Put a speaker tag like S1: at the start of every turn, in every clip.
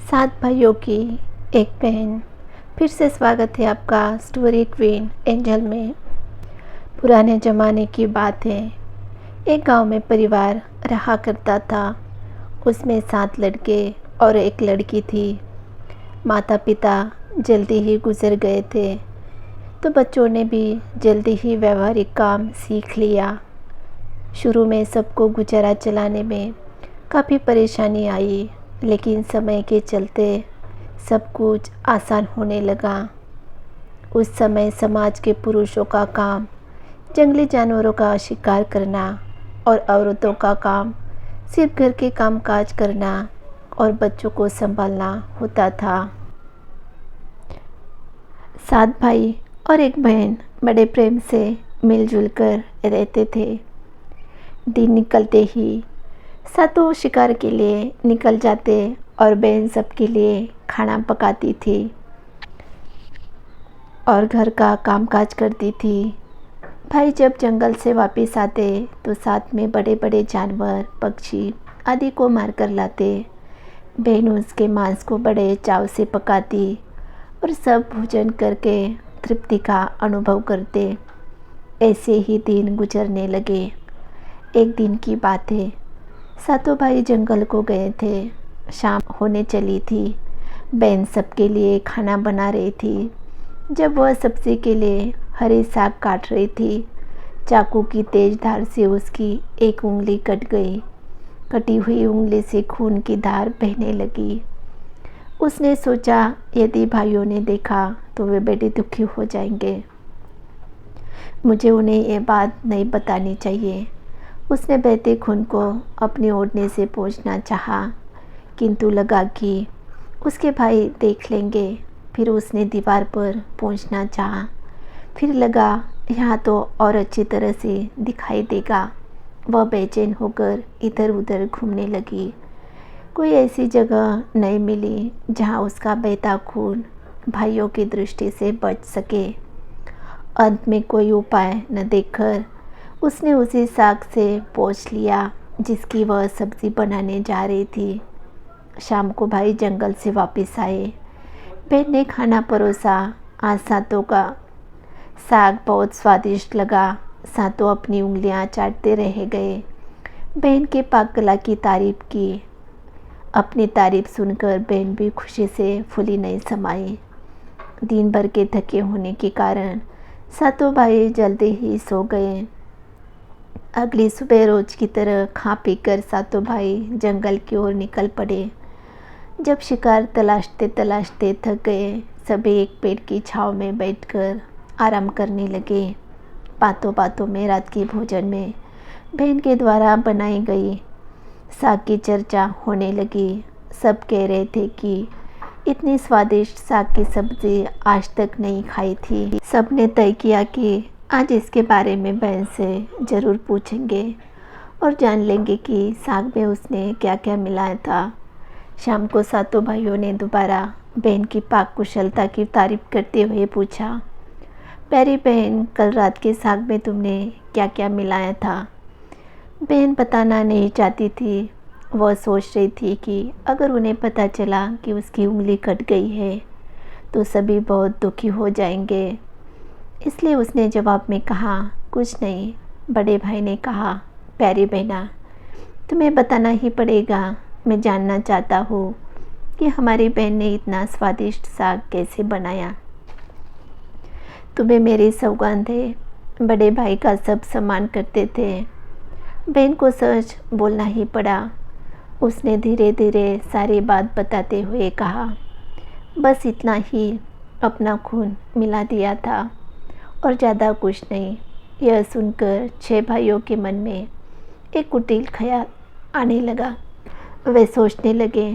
S1: सात भाइयों की एक बहन। फिर से स्वागत है आपका स्टोरी क्वीन एंजल में। पुराने ज़माने की बात है। एक गांव में परिवार रहा करता था। उसमें 7 लड़के और एक लड़की थी। माता पिता जल्दी ही गुजर गए थे, तो बच्चों ने भी जल्दी ही व्यवहारिक काम सीख लिया। शुरू में सबको गुजारा चलाने में काफ़ी परेशानी आई, लेकिन समय के चलते सब कुछ आसान होने लगा। उस समय समाज के पुरुषों का काम जंगली जानवरों का शिकार करना और औरतों का काम सिर्फ घर के कामकाज करना और बच्चों को संभालना होता था। 7 भाई और एक बहन बड़े प्रेम से मिलजुल कर रहते थे। दिन निकलते ही सातों शिकार के लिए निकल जाते और बहन सबके लिए खाना पकाती थी और घर का कामकाज करती थी। भाई जब जंगल से वापस आते तो साथ में बड़े बड़े जानवर, पक्षी आदि को मार कर लाते। बहन उसके मांस को बड़े चाव से पकाती और सब भोजन करके तृप्ति का अनुभव करते। ऐसे ही दिन गुजरने लगे। एक दिन की बात है, सातों भाई जंगल को गए थे। शाम होने चली थी। बहन सबके लिए खाना बना रही थी। जब वह सब्जी के लिए हरे साग काट रही थी, चाकू की तेज धार से उसकी एक उंगली कट गई। कटी हुई उंगली से खून की धार बहने लगी। उसने सोचा, यदि भाइयों ने देखा तो वे बड़े दुखी हो जाएंगे। मुझे उन्हें ये बात नहीं बतानी चाहिए। उसने बहते खून को अपनी ओढ़ने से पोंछना चाहा, किंतु लगा कि उसके भाई देख लेंगे। फिर उसने दीवार पर पोंछना चाहा, फिर लगा यहाँ तो और अच्छी तरह से दिखाई देगा। वह बेचैन होकर इधर उधर घूमने लगी। कोई ऐसी जगह नहीं मिली जहाँ उसका बहता खून भाइयों की दृष्टि से बच सके। अंत में कोई उपाय न देखकर उसने उसी साग से पोंछ लिया जिसकी वह सब्जी बनाने जा रही थी। शाम को भाई जंगल से वापस आए। बहन ने खाना परोसा। आज सातों का साग बहुत स्वादिष्ट लगा। सातों अपनी उंगलियां चाटते रह गए। बहन के पाक कला की तारीफ की। अपनी तारीफ सुनकर बहन भी खुशी से फूली नहीं समाई। दिन भर के थके होने के कारण सातों भाई जल्दी ही सो गए। अगली सुबह रोज की तरह खा पी कर सातों भाई जंगल की ओर निकल पड़े। जब शिकार तलाशते तलाशते थक गए, सभी एक पेड़ की छांव में बैठकर आराम करने लगे। बातों बातों में रात के भोजन में बहन के द्वारा बनाई गई साग की चर्चा होने लगी। सब कह रहे थे कि इतनी स्वादिष्ट साग की सब्जी आज तक नहीं खाई थी। सबने तय किया कि आज इसके बारे में बहन से ज़रूर पूछेंगे और जान लेंगे कि साग में उसने क्या क्या मिलाया था। शाम को सातों भाइयों ने दोबारा बहन की पाक कुशलता की तारीफ करते हुए पूछा, प्यारी बहन, कल रात के साग में तुमने क्या क्या मिलाया था? बहन बताना नहीं चाहती थी। वह सोच रही थी कि अगर उन्हें पता चला कि उसकी उंगली कट गई है तो सभी बहुत दुखी हो जाएंगे। इसलिए उसने जवाब में कहा, कुछ नहीं। बड़े भाई ने कहा, प्यारी बहना, तुम्हें बताना ही पड़ेगा। मैं जानना चाहता हूँ कि हमारी बहन ने इतना स्वादिष्ट साग कैसे बनाया। तुम्हें मेरी सौगंध है। बड़े भाई का सब सम्मान करते थे। बहन को सच बोलना ही पड़ा। उसने धीरे धीरे सारी बात बताते हुए कहा, बस इतना ही, अपना खून मिला दिया था और ज़्यादा कुछ नहीं। यह सुनकर 6 भाइयों के मन में एक कुटिल ख्याल आने लगा। वे सोचने लगे,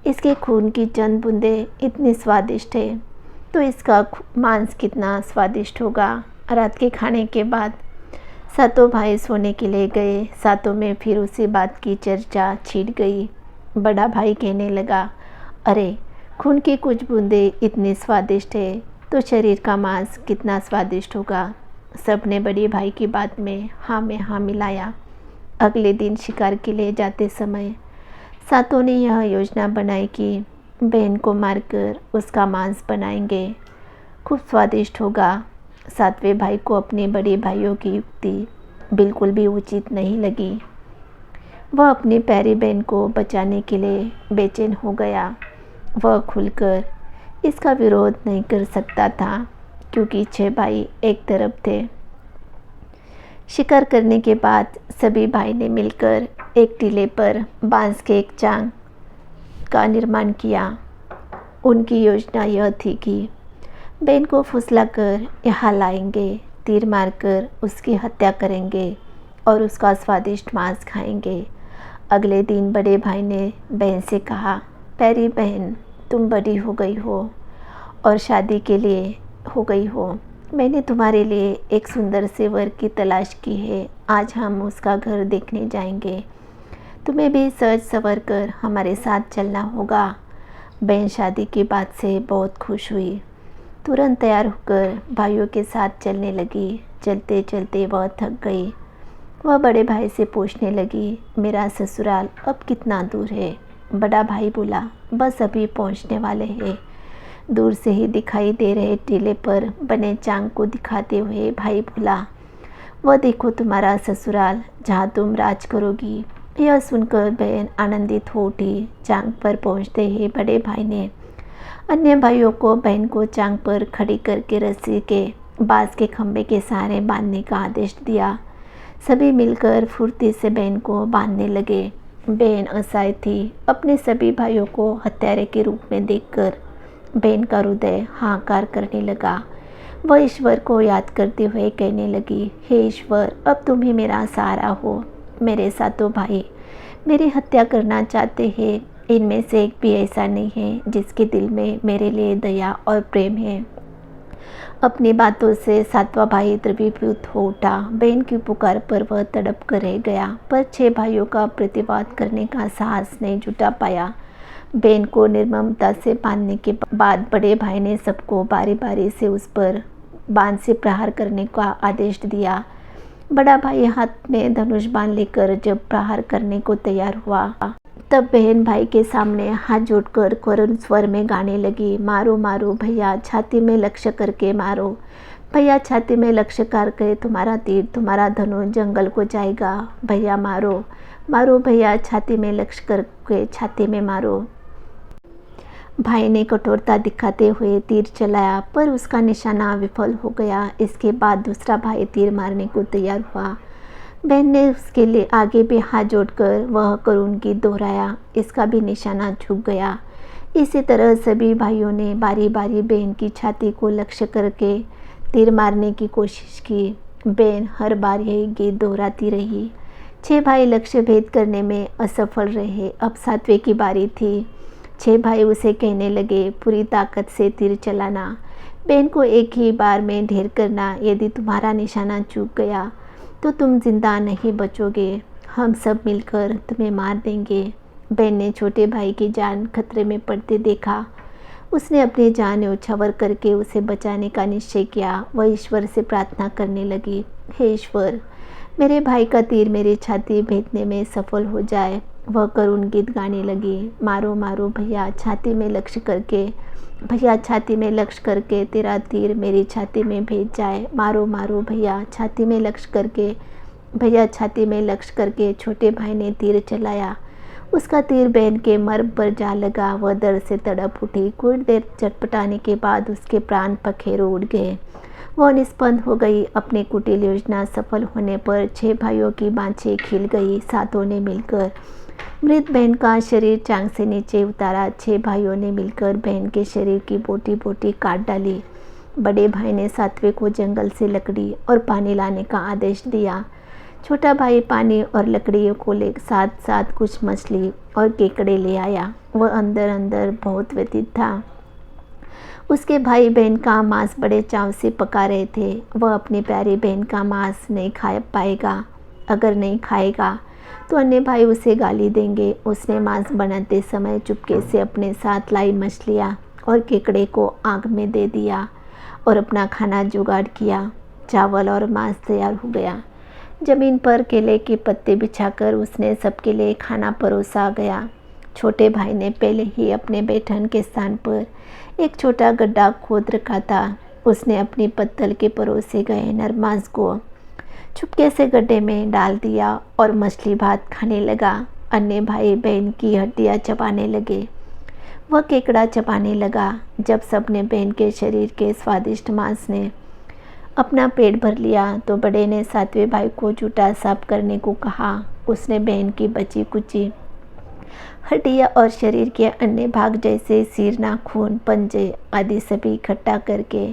S1: इसके खून की चंद बूंदें इतनी स्वादिष्ट है तो इसका मांस कितना स्वादिष्ट होगा। रात के खाने के बाद सातों भाई सोने के लिए गए। सातों में फिर उसी बात की चर्चा छिड़ गई। बड़ा भाई कहने लगा, अरे, खून की कुछ बूंदें इतनी स्वादिष्ट है तो शरीर का मांस कितना स्वादिष्ट होगा। सबने बड़े भाई की बात में हाँ मिलाया। अगले दिन शिकार के लिए जाते समय सातों ने यह योजना बनाई कि बहन को मारकर उसका मांस बनाएंगे, खूब स्वादिष्ट होगा। सातवें भाई को अपने बड़े भाइयों की युक्ति बिल्कुल भी उचित नहीं लगी। वह अपनी प्यारी बहन को बचाने के लिए बेचैन हो गया। वह खुलकर इसका विरोध नहीं कर सकता था क्योंकि 6 भाई एक तरफ थे। शिकार करने के बाद सभी भाई ने मिलकर एक टीले पर बांस के एक चांग का निर्माण किया। उनकी योजना यह थी कि बहन को फुसलाकर यहाँ लाएंगे, तीर मारकर उसकी हत्या करेंगे और उसका स्वादिष्ट मांस खाएंगे। अगले दिन बड़े भाई ने बहन से कहा, प्यारी बहन, तुम बड़ी हो गई हो और शादी के लिए हो गई हो। मैंने तुम्हारे लिए एक सुंदर से वर की तलाश की है। आज हम उसका घर देखने जाएंगे। तुम्हें भी सज संवर कर हमारे साथ चलना होगा। बहन शादी की बात से बहुत खुश हुई। तुरंत तैयार होकर भाइयों के साथ चलने लगी। चलते चलते वह थक गई। वह बड़े भाई से पूछने लगी, मेरा ससुराल अब कितना दूर है? बड़ा भाई बोला, बस अभी पहुंचने वाले हैं। दूर से ही दिखाई दे रहे टीले पर बने चांग को दिखाते हुए भाई बोला, वह देखो तुम्हारा ससुराल जहाँ तुम राज करोगी। यह सुनकर बहन आनंदित हो उठी। चांग पर पहुँचते ही बड़े भाई ने अन्य भाइयों को बहन को चांग पर खड़ी करके रस्सी के बांस के खंभे के सहारे बांधने का आदेश दिया। सभी मिलकर फुर्ती से बहन को बांधने लगे। बहन असहाय थी। अपने सभी भाइयों को हत्यारे के रूप में देखकर बहन का हृदय हाहाकार करने लगा। वह ईश्वर को याद करते हुए कहने लगी, हे ईश्वर, अब तुम ही मेरा सहारा हो। मेरे सातों भाई मेरी हत्या करना चाहते हैं। इनमें से एक भी ऐसा नहीं है जिसके दिल में मेरे लिए दया और प्रेम है। अपनी बातों से सातवां भाई द्रवीभूत हो उठा। बहन की पुकार पर वह तड़प कर रह गया, पर 6 भाइयों का प्रतिवाद करने का साहस नहीं जुटा पाया। बहन को निर्ममता से बांधने के बाद बड़े भाई ने सबको बारी बारी से उस पर बाण से प्रहार करने का आदेश दिया। बड़ा भाई हाथ में धनुष बाण लेकर जब प्रहार करने को तैयार हुआ, तब बहन भाई के सामने हाथ जोड़कर करुण स्वर में गाने लगी, मारो मारो भैया, छाती में लक्ष्य करके मारो भैया, छाती में लक्ष्य करके तुम्हारा तीर तुम्हारा धनुष जंगल को जाएगा। भैया मारो मारो भैया, छाती में लक्ष्य करके छाती में मारो। भाई ने कठोरता दिखाते हुए तीर चलाया, पर उसका निशाना विफल हो गया। इसके बाद दूसरा भाई तीर मारने को तैयार हुआ। बहन ने उसके लिए आगे भी हाथ जोड़कर वह करुण गीत दोहराया। इसका भी निशाना चूक गया। इसी तरह सभी भाइयों ने बारी बारी बहन की छाती को लक्ष्य करके तीर मारने की कोशिश की। बहन हर बार यही गीत दोहराती रही। 6 भाई लक्ष्य भेद करने में असफल रहे। अब 7वें की बारी थी। 6 भाई उसे कहने लगे, पूरी ताकत से तीर चलाना, बहन को एक ही बार में ढेर करना। यदि तुम्हारा निशाना चूक गया तो तुम जिंदा नहीं बचोगे। हम सब मिलकर तुम्हें मार देंगे। बहन ने छोटे भाई की जान खतरे में पड़ते देखा। उसने अपनी जान न्योछावर करके उसे बचाने का निश्चय किया। वह ईश्वर से प्रार्थना करने लगी, हे ईश्वर, मेरे भाई का तीर मेरी छाती भेदने में सफल हो जाए। वह करुण गीत गाने लगी, मारो मारो भैया, छाती में लक्ष्य करके भैया, छाती में लक्ष्य करके तेरा तीर मेरी छाती में भेद जाए। मारो मारो भैया, छाती में लक्ष्य करके भैया, छाती में लक्ष्य करके। छोटे भाई ने तीर चलाया। उसका तीर बहन के मर्म पर जा लगा। वह दर्द से तड़प उठी। कुछ देर चटपटाने के बाद उसके प्राण पखेरु उड़ गए। वह निष्पन्द हो गई। अपनी कुटिल योजना सफल होने पर 6 भाइयों की बाँछें खिल गई। सातों ने मिलकर मृत बहन का शरीर चांग से नीचे उतारा। 6 भाइयों ने मिलकर बहन के शरीर की बोटी बोटी काट डाली। बड़े भाई ने 7वें को जंगल से लकड़ी और पानी लाने का आदेश दिया। छोटा भाई पानी और लकड़ियों को ले साथ साथ कुछ मछली और केकड़े ले आया। वह अंदर अंदर बहुत व्यथित था। उसके भाई बहन का मांस बड़े चाव से पका रहे थे। वह अपनी प्यारी बहन का मांस नहीं खा पाएगा। अगर नहीं खाएगा तो अन्य भाई उसे गाली देंगे। उसने मांस बनाते समय चुपके से अपने साथ लाई मछलियाँ और केकड़े को आग में दे दिया और अपना खाना जुगाड़ किया। चावल और मांस तैयार हो गया। ज़मीन पर केले के पत्ते बिछाकर उसने सबके लिए खाना परोसा गया। छोटे भाई ने पहले ही अपने बैठन के स्थान पर एक छोटा गड्ढा खोद रखा था। उसने अपनी पत्तल के परोसे गए नर मांस को चुपके से गड्ढे में डाल दिया और मछली भात खाने लगा। अन्य भाई बहन की हड्डियां चबाने लगे। वह केकड़ा चबाने लगा। जब सबने बहन के शरीर के स्वादिष्ट मांस ने अपना पेट भर लिया तो बड़े ने सातवें भाई को जूठा साफ करने को कहा। उसने बहन की बची कुची हड्डियां और शरीर के अन्य भाग जैसे सिर, नाखून, पंजे आदि सभी इकट्ठा करके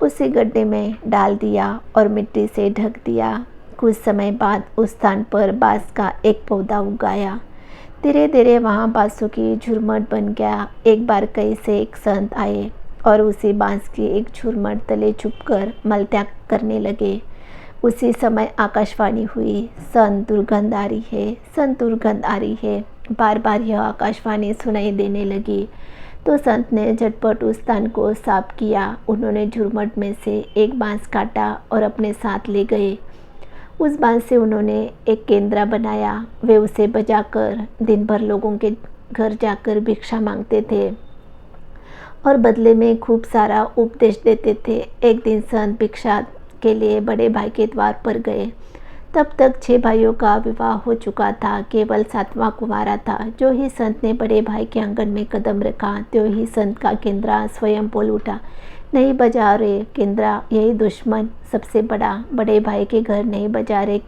S1: उसी गड्ढे में डाल दिया और मिट्टी से ढक दिया। कुछ समय बाद उस स्थान पर बांस का एक पौधा उगाया। धीरे धीरे वहाँ बांसों की झुरमुट बन गया। एक बार कई से एक संत आए और उसी बांस की एक झुरमुट तले छुपकर मलत्याग करने लगे। उसी समय आकाशवाणी हुई, संत दुर्गंध आ रही है, संत दुर्गंध आ रही है। बार बार यह आकाशवाणी सुनाई देने लगी तो संत ने झटपट उस स्थान को साफ किया। उन्होंने झुरमुट में से एक बांस काटा और अपने साथ ले गए। उस बांस से उन्होंने एक केंद्रा बनाया। वे उसे बजाकर दिन भर लोगों के घर जाकर भिक्षा मांगते थे और बदले में खूब सारा उपदेश देते थे। एक दिन संत भिक्षा के लिए बड़े भाई के द्वार पर गए। तब तक 6 भाइयों का विवाह हो चुका था। केवल 7वां कुंवारा था। जो ही संत ने बड़े भाई के आंगन में कदम रखा त्यों ही संत का केंद्रा स्वयं बोल उठा, नहीं बजा रे केंद्रा, यही दुश्मन सबसे बड़ा। बड़े भाई के घर नहीं बजा रे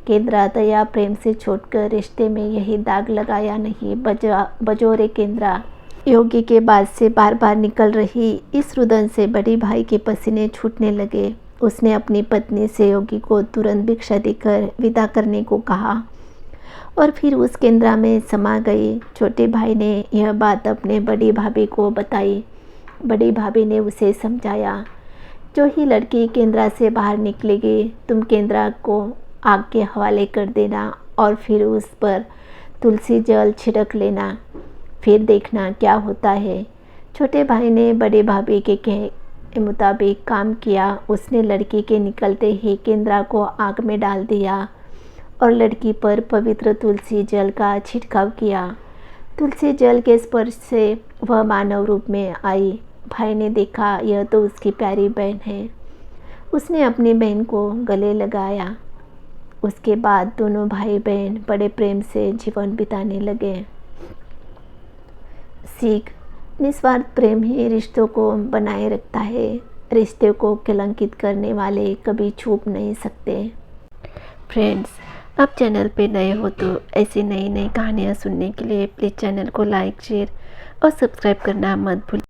S1: केंद्रा, दया प्रेम से छोड़कर रिश्ते में यही दाग लगाया, नहीं बजो रे केंद्रा। योगी के बाद से बार बार निकल रही इस रुदन से बड़ी भाई के पसीने छूटने लगे। उसने अपनी पत्नी से योगी को तुरंत भिक्षा देकर विदा करने को कहा और फिर उस केंद्रा में समा गई। छोटे भाई ने यह बात अपने बड़ी भाभी को बताई। बड़ी भाभी ने उसे समझाया, जो ही लड़की केंद्रा से बाहर निकलेगी तुम केंद्रा को आग के हवाले कर देना और फिर उस पर तुलसी जल छिड़क लेना, फिर देखना क्या होता है। छोटे भाई ने बड़े भाभी के कहे मुताबिक काम किया। उसने लड़की के निकलते ही केंद्रा को आग में डाल दिया और लड़की पर पवित्र तुलसी जल का छिड़काव किया। तुलसी जल के स्पर्श से वह मानव रूप में आई। भाई ने देखा यह तो उसकी प्यारी बहन है। उसने अपनी बहन को गले लगाया। उसके बाद दोनों भाई बहन बड़े प्रेम से जीवन बिताने लगे। सीख, निस्वार्थ प्रेम ही रिश्तों को बनाए रखता है। रिश्ते को कलंकित करने वाले कभी छुप नहीं सकते। फ्रेंड्स, आप चैनल पे नए हो तो ऐसी नई नई कहानियाँ सुनने के लिए प्लीज़ चैनल को लाइक, शेयर और सब्सक्राइब करना मत भूलिए।